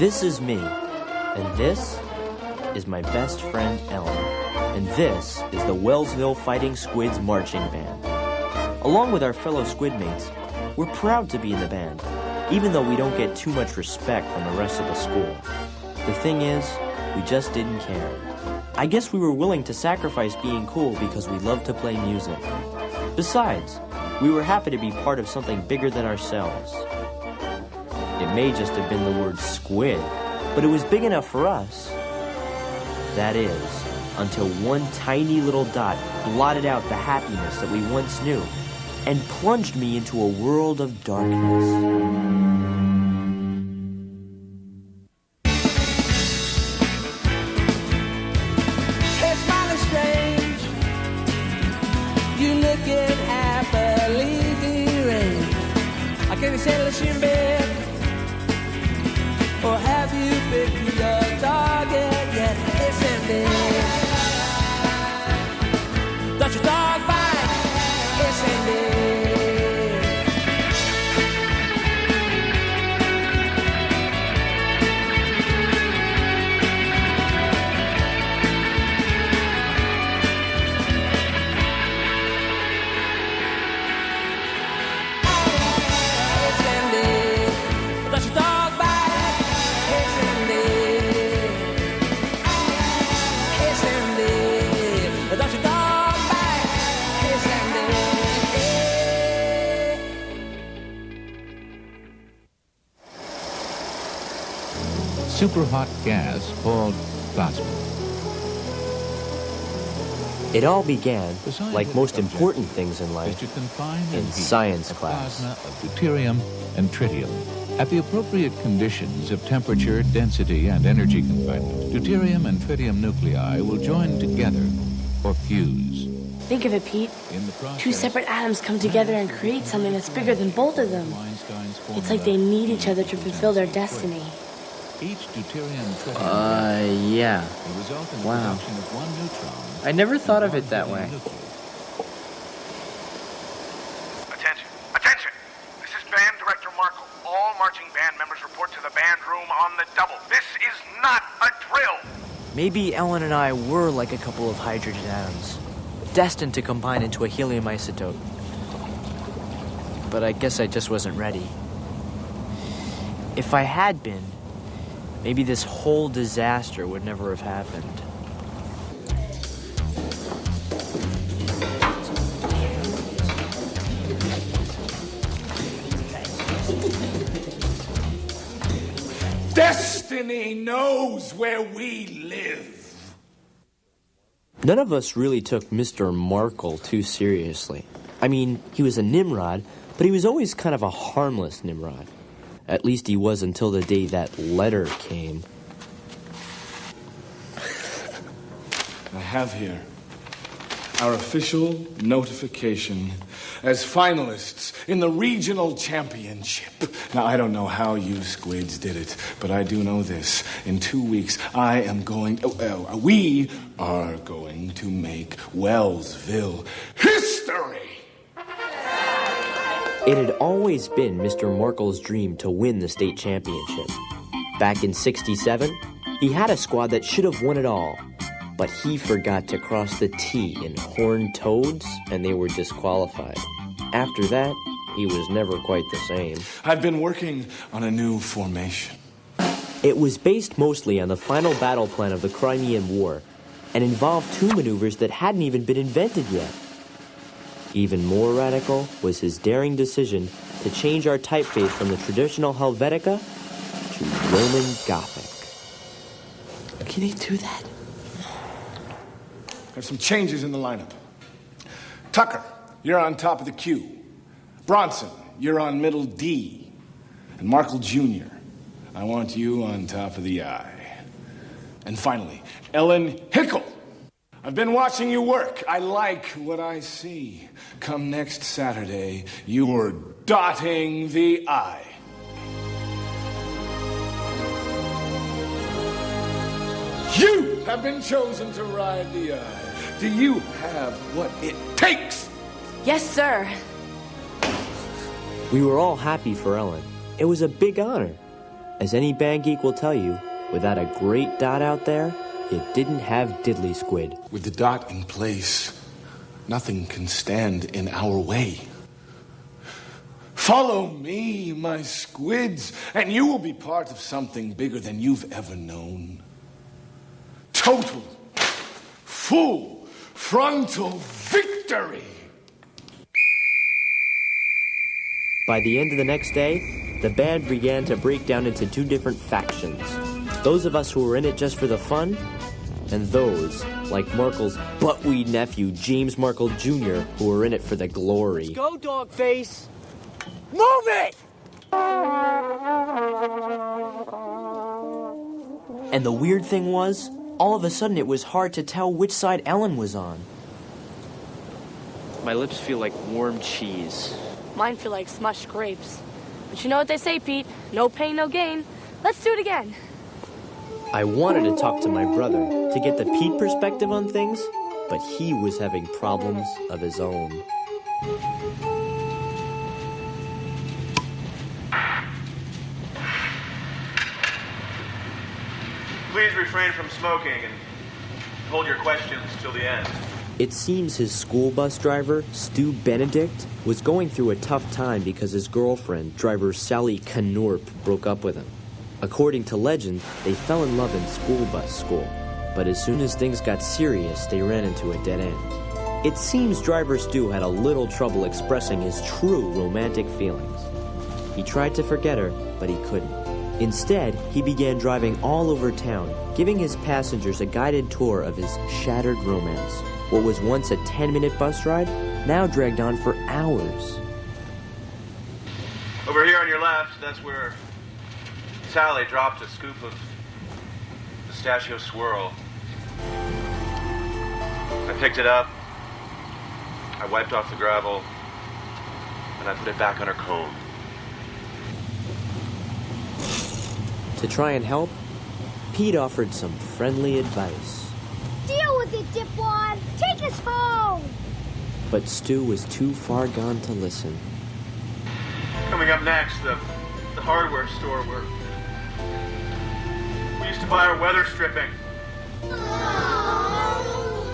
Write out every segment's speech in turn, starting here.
This is me, and this is my best friend Ellen, and this is the Wellsville Fighting Squids Marching Band. Along with our fellow squid mates, we're proud to be in the band, even though we don't get too much respect from the rest of the school. The thing is, we just didn't care. I guess we were willing to sacrifice being cool because we love to play music. Besides, we were happy to be part of something bigger than ourselves. It may just have been the word squid, but it was big enough for us. That is, until one tiny little dot blotted out the happiness that we once knew and plunged me into a world of darkness. Can you settle in bed? Or have you picked your target yet? Listen, babe. Don't your dog bite? Listen, babe. Super hot gas called plasma. It all began, like most important things in life, in science class. Plasma of deuterium and tritium. At the appropriate conditions of temperature, density, and energy confinement, deuterium and tritium nuclei will join together or fuse. Think of it, Pete. Two separate atoms come together and create something that's bigger than both of them. It's like they need each other to fulfill their destiny. Yeah. Wow. I never thought of it that way. Attention. Attention! This is Band Director Markle. All marching band members report to the band room on the double. This is not a drill! Maybe Ellen and I were like a couple of hydrogen atoms, destined to combine into a helium isotope. But I guess I just wasn't ready. If I had been, maybe this whole disaster would never have happened. Destiny knows where we live. None of us really took Mr. Markle too seriously. I mean, he was a Nimrod, but he was always kind of a harmless Nimrod. At least he was until the day that letter came. I have here our official notification as finalists in the regional championship. Now, I don't know how you squids did it, but I do know this. In 2 weeks, we are going to make Wellsville history! It had always been Mr. Markle's dream to win the state championship. Back in '67, he had a squad that should have won it all. But he forgot to cross the T in horned toads, and they were disqualified. After that, he was never quite the same. I've been working on a new formation. It was based mostly on the final battle plan of the Crimean War, and involved two maneuvers that hadn't even been invented yet. Even more radical was his daring decision to change our typeface from the traditional Helvetica to Roman Gothic. Can he do that? There's some changes in the lineup. Tucker, you're on top of the Q. Bronson, you're on middle D. And Markle Jr., I want you on top of the I. And finally, Ellen Hickle. I've been watching you work. I like what I see. Come next Saturday, you're dotting the I. You have been chosen to ride the I. Do you have what it takes? Yes, sir. We were all happy for Ellen. It was a big honor. As any band geek will tell you, without a great dot out there, you didn't have diddly squid. With the dot in place, nothing can stand in our way. Follow me, my squids, and you will be part of something bigger than you've ever known. Total, full, frontal victory! By the end of the next day, the band began to break down into two different factions. Those of us who were in it just for the fun, and those, like Markle's buttweed nephew, James Markle Jr., who were in it for the glory. Let's go, Dogface! Move it! And the weird thing was, all of a sudden it was hard to tell which side Ellen was on. My lips feel like warm cheese. Mine feel like smushed grapes. But you know what they say, Pete? No pain, no gain. Let's do it again. I wanted to talk to my brother to get the Pete perspective on things, but he was having problems of his own. Please refrain from smoking and hold your questions till the end. It seems his school bus driver, Stu Benedict, was going through a tough time because his girlfriend, driver Sally Knorp, broke up with him. According to legend, they fell in love in school bus school, but as soon as things got serious, they ran into a dead end. It seems driver Stu had a little trouble expressing his true romantic feelings. He tried to forget her, but he couldn't. Instead, he began driving all over town, giving his passengers a guided tour of his shattered romance. What was once a 10-minute bus ride now dragged on for hours. Over here on your left, that's where Sally dropped a scoop of pistachio swirl. I picked it up, I wiped off the gravel, and I put it back on her cone. To try and help, Pete offered some friendly advice. Deal with it, dipwad! Take us home! But Stu was too far gone to listen. Coming up next, the hardware store where we used to buy our weather stripping.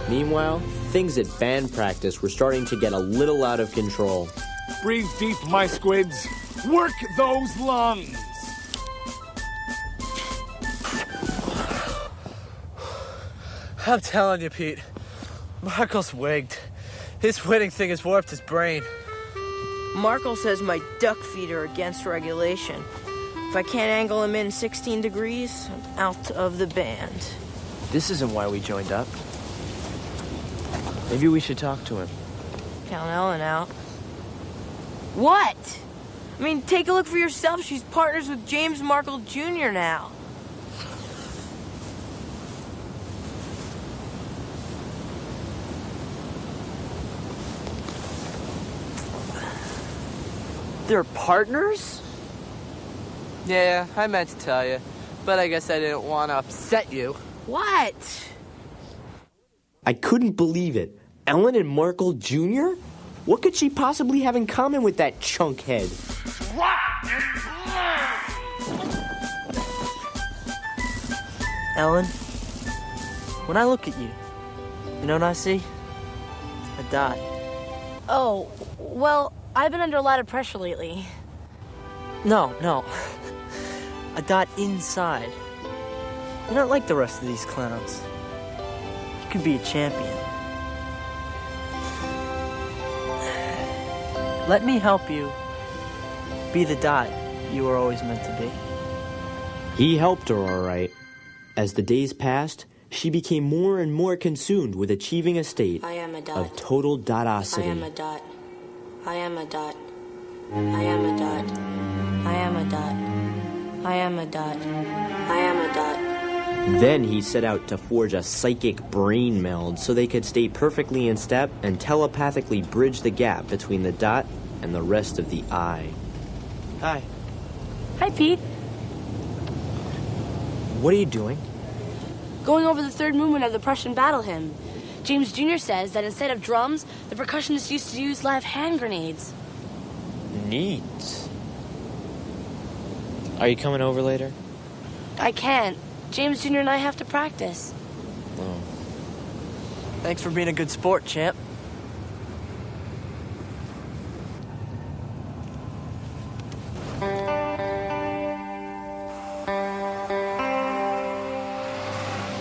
Meanwhile, things at band practice were starting to get a little out of control. Breathe deep, my squids. Work those lungs. I'm telling you, Pete. Markle's wigged. His winning thing has warped his brain. Markle says my duck feet are against regulation. If I can't angle him in 16 degrees, I'm out of the band. This isn't why we joined up. Maybe we should talk to him. Count Ellen out. What? I mean, take a look for yourself. She's partners with James Markle Jr. now. They're partners? Yeah, I meant to tell you, but I guess I didn't want to upset you. What? I couldn't believe it. Ellen and Markle Jr.? What could she possibly have in common with that chunk head? Ellen, when I look at you, you know what I see? A dot. Oh, well, I've been under a lot of pressure lately. No. A dot inside. You're not like the rest of these clowns. You could be a champion. Let me help you be the dot you were always meant to be. He helped her, all right. As the days passed, she became more and more consumed with achieving a state of total dotosity. I am a dot. I am a dot. I am a dot. I am a dot. I am a dot. I am a dot. Then he set out to forge a psychic brain meld so they could stay perfectly in step and telepathically bridge the gap between the dot and the rest of the eye. Hi. Hi, Pete. What are you doing? Going over the third movement of the Prussian battle hymn. James Jr. says that instead of drums, the percussionists used to use live hand grenades. Neat. Are you coming over later? I can't. James Jr. and I have to practice. Oh. Thanks for being a good sport, champ.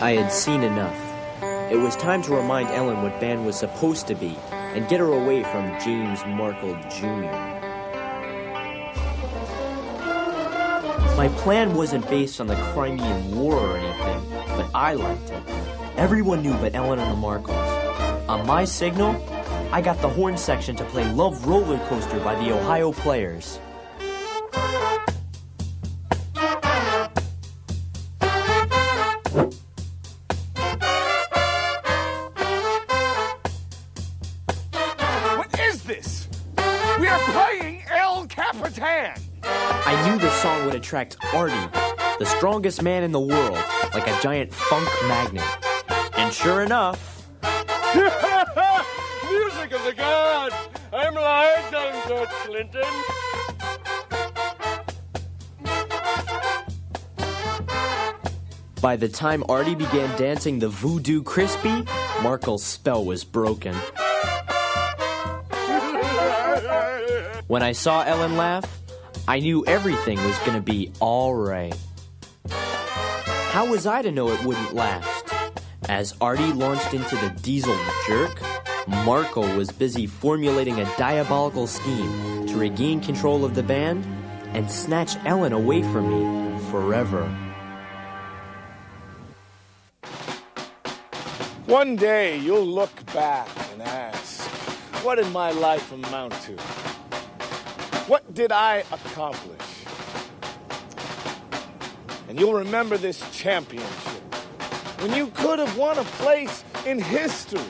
I had seen enough. It was time to remind Ellen what band was supposed to be and get her away from James Markle Jr. My plan wasn't based on the Crimean War or anything, but I liked it. Everyone knew but Ellen and the Markles. On my signal, I got the horn section to play Love Roller Coaster by the Ohio Players. What is this? We are playing El Capitan! I knew the song would attract Artie, the strongest man in the world, like a giant funk magnet. And sure enough... Music of the gods! I'm live on George Clinton. By the time Artie began dancing the Voodoo Crispy, Markle's spell was broken. When I saw Ellen laugh, I knew everything was gonna be all right. How was I to know it wouldn't last? As Artie launched into the diesel jerk, Markle was busy formulating a diabolical scheme to regain control of the band and snatch Ellen away from me forever. One day you'll look back and ask, what did my life amount to? What did I accomplish? And you'll remember this championship when you could have won a place in history.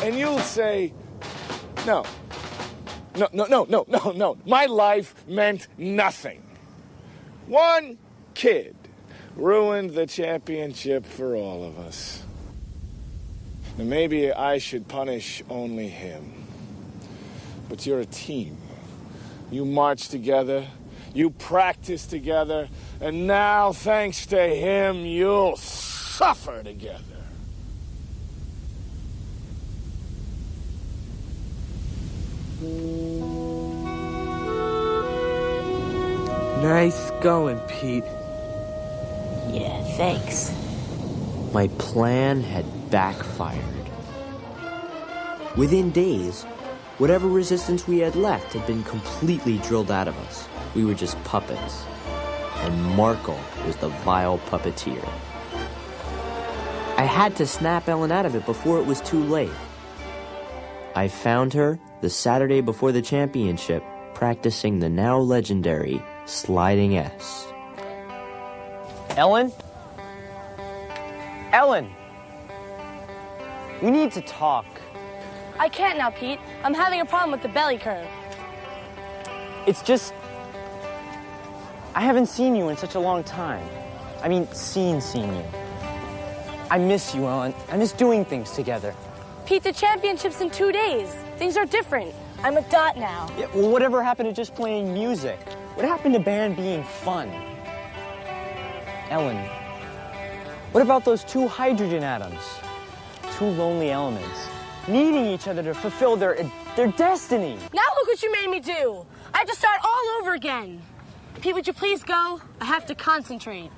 And you'll say, no. My life meant nothing. One kid ruined the championship for all of us. And maybe I should punish only him. But you're a team. You march together, you practice together, and now, thanks to him, you'll suffer together. Nice going, Pete. Yeah, thanks. My plan had backfired. Within days, whatever resistance we had left had been completely drilled out of us. We were just puppets. And Markle was the vile puppeteer. I had to snap Ellen out of it before it was too late. I found her the Saturday before the championship, practicing the now legendary Sliding S. Ellen? Ellen! We need to talk. I can't now, Pete. I'm having a problem with the belly curve. It's just... I haven't seen you in such a long time. I mean, seen you. I miss you, Ellen. I miss doing things together. Pete, the championship's in 2 days. Things are different. I'm a dot now. Yeah, well, whatever happened to just playing music? What happened to band being fun? Ellen, what about those two hydrogen atoms? Two lonely elements, needing each other to fulfill their destiny. Now look what you made me do. I have to start all over again. Pete, would you please go? I have to concentrate.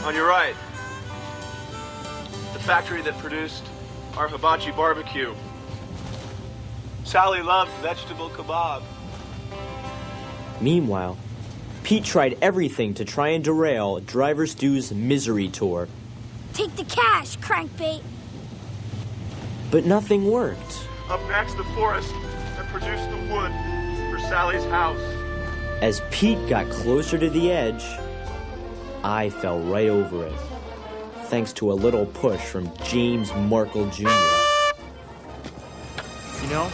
On your right, the factory that produced our hibachi barbecue. Sally loved vegetable kebab. Meanwhile, Pete tried everything to try and derail Driver Stu's misery tour. Take the cash, crankbait. But nothing worked. Up next, the forest that produced the wood for Sally's house. As Pete got closer to the edge, I fell right over it, thanks to a little push from James Markle Jr. You know,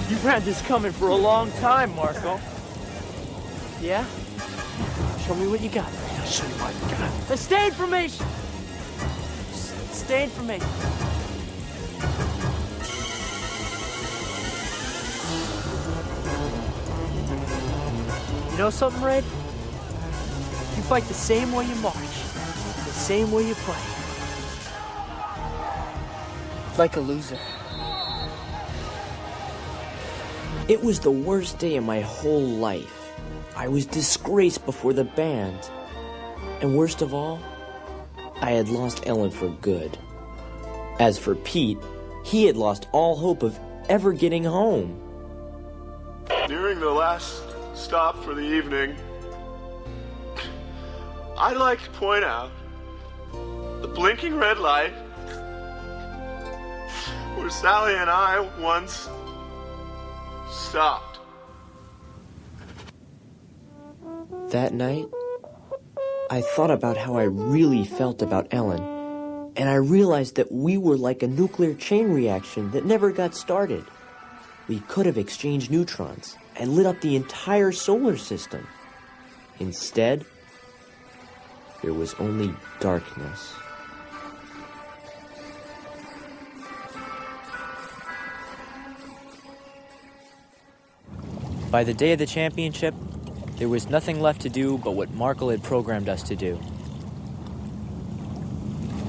You've had this coming for a long time, Marco. Yeah? Show me what you got. I'll show you what you got. The stay information! Stay information. You know something, Red? You fight the same way you march, the same way you play. Like a loser. It was the worst day of my whole life. I was disgraced before the band. And worst of all, I had lost Ellen for good. As for Pete, he had lost all hope of ever getting home. Nearing the last stop for the evening, I'd like to point out the blinking red light where Sally and I once stopped. That night, I thought about how I really felt about Ellen, and I realized that we were like a nuclear chain reaction that never got started. We could have exchanged neutrons and lit up the entire solar system. Instead, there was only darkness. By the day of the championship, there was nothing left to do but what Markle had programmed us to do.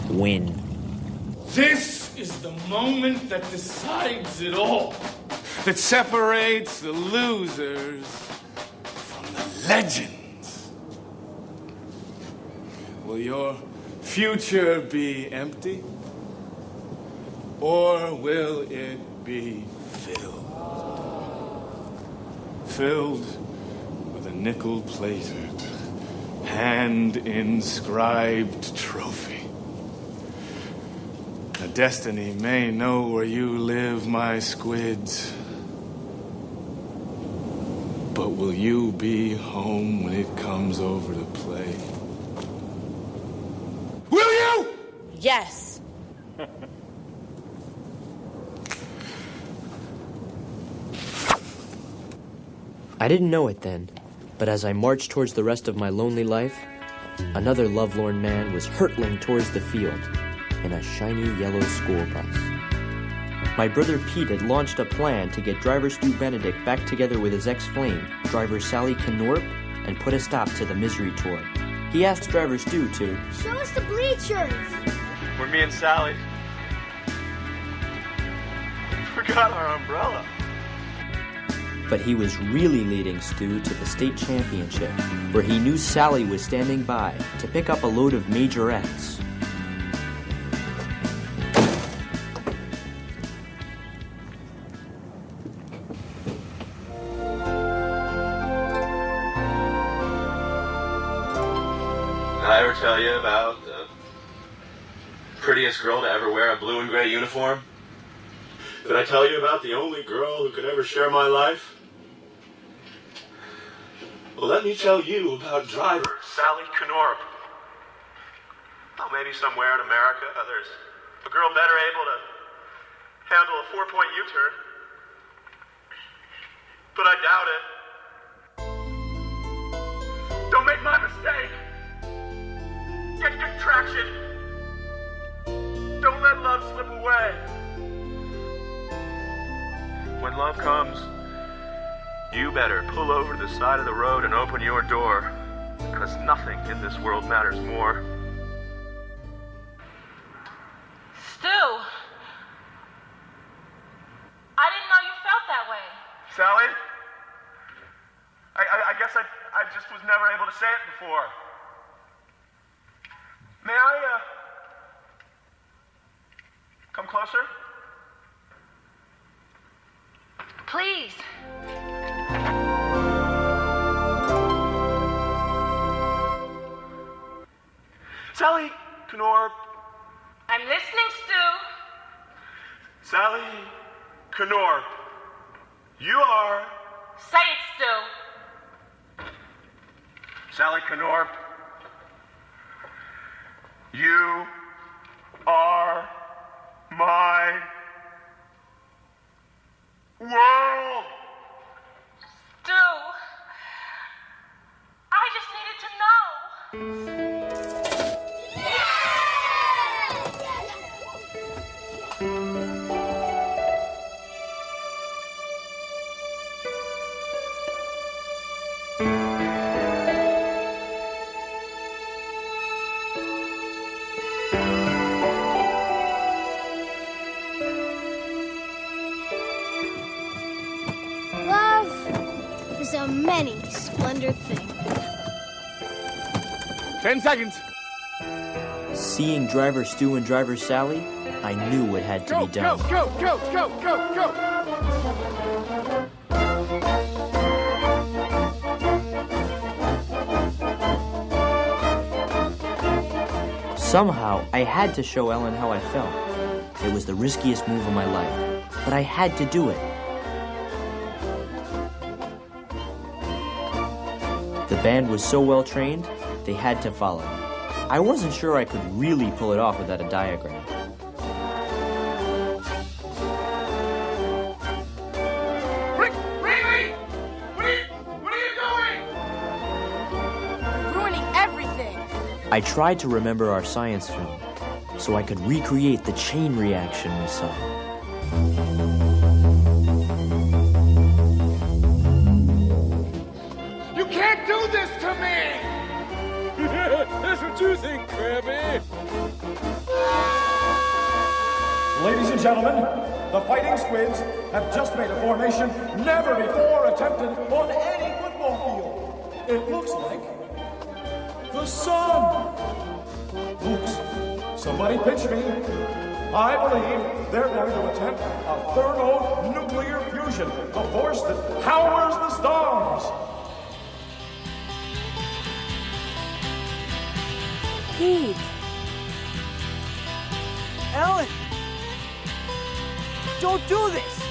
Win. This is the moment that decides it all. That separates the losers from the legends. Will your future be empty? Or will it be filled? Filled with a nickel-plated, hand-inscribed trophy. A destiny may know where you live, my squids. But will you be home when it comes over to play? Will you? Yes. I didn't know it then, but as I marched towards the rest of my lonely life, another lovelorn man was hurtling towards the field in a shiny yellow school bus. My brother Pete had launched a plan to get driver Stu Benedict back together with his ex-flame, driver Sally Knorp, and put a stop to the misery tour. He asked driver Stu to Show us the bleachers. Where me and Sally forgot our umbrella. But he was really leading Stu to the state championship, where he knew Sally was standing by to pick up a load of majorettes. Did I ever tell you about the prettiest girl to ever wear a blue and gray uniform? Did I tell you about the only girl who could ever share my life? Well, let me tell you about driver Sally Knorp. Oh, maybe somewhere in America, there's a girl better able to handle a 4-point U-turn. But I doubt it. Don't make my mistake. Get good traction. Don't let love slip away. When love comes, you better pull over to the side of the road and open your door, because nothing in this world matters more. Stu, I didn't know you felt that way. Sally? I guess I just was never able to say it before. May I, come closer? Please. Sally Knorp. I'm listening, Stu. Sally Knorp. You are... Say it, Stu. Sally Knorp. You are my Whoa! Stu, I just needed to know. A many splendid thing. 10 seconds. Seeing Driver Stu and Driver Sally, I knew it had to be done. Go, go, go, go, go, go. Somehow, I had to show Ellen how I felt. It was the riskiest move of my life, but I had to do it. The band was so well trained, they had to follow. I wasn't sure I could really pull it off without a diagram. Riley! What are you doing? Ruining everything. I tried to remember our science film, so I could recreate the chain reaction we saw. You can't do this to me! That's what you think, Krabby. Ladies and gentlemen, the Fighting Squids have just made a formation never before attempted on any football field. It looks like the sun. Oops, somebody pinch me. I believe they're going to attempt a thermonuclear fusion, the force that powers the stars. Pete. Ellen! Don't do this!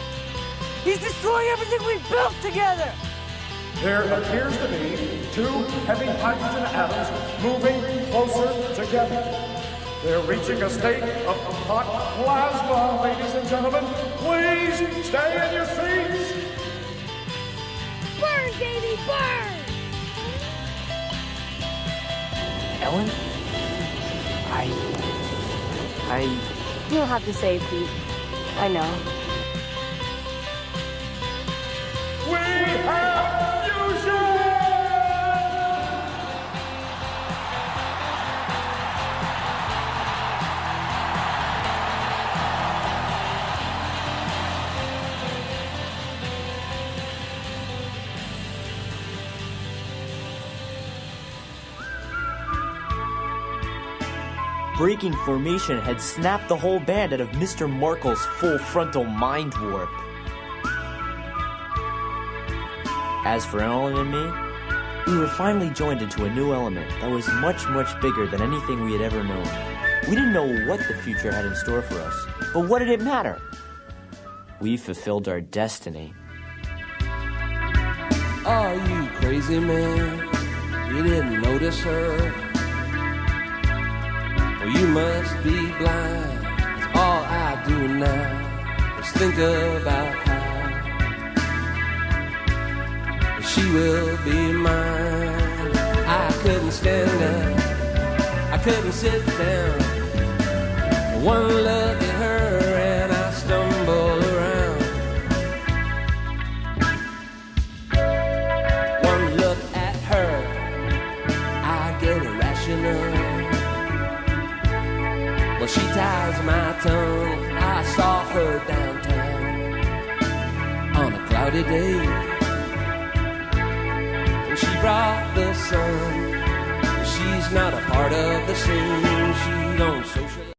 He's destroying everything we've built together! There appears to be two heavy hydrogen atoms moving closer together. They're reaching a state of hot plasma, ladies and gentlemen. Please stay in your seats. Burn, baby, burn! Ellen? You don't have to say it, Pete. I know. We have fusion! Breaking formation had snapped the whole band out of Mr. Markle's full frontal mind warp. As for Ellen and me, we were finally joined into a new element that was much, much bigger than anything we had ever known. We didn't know what the future had in store for us, but what did it matter? We fulfilled our destiny. Are you crazy, man? You didn't notice her? Well, you must be blind. 'Cause all I do now is think about how she will be mine. I couldn't stand up, I couldn't sit down. One look at her and I stumble around. One look at her, I get irrational. Well, she ties my tongue. I saw her downtown on a cloudy day, and she brought the sun. She's not a part of the scene. She don't socialize.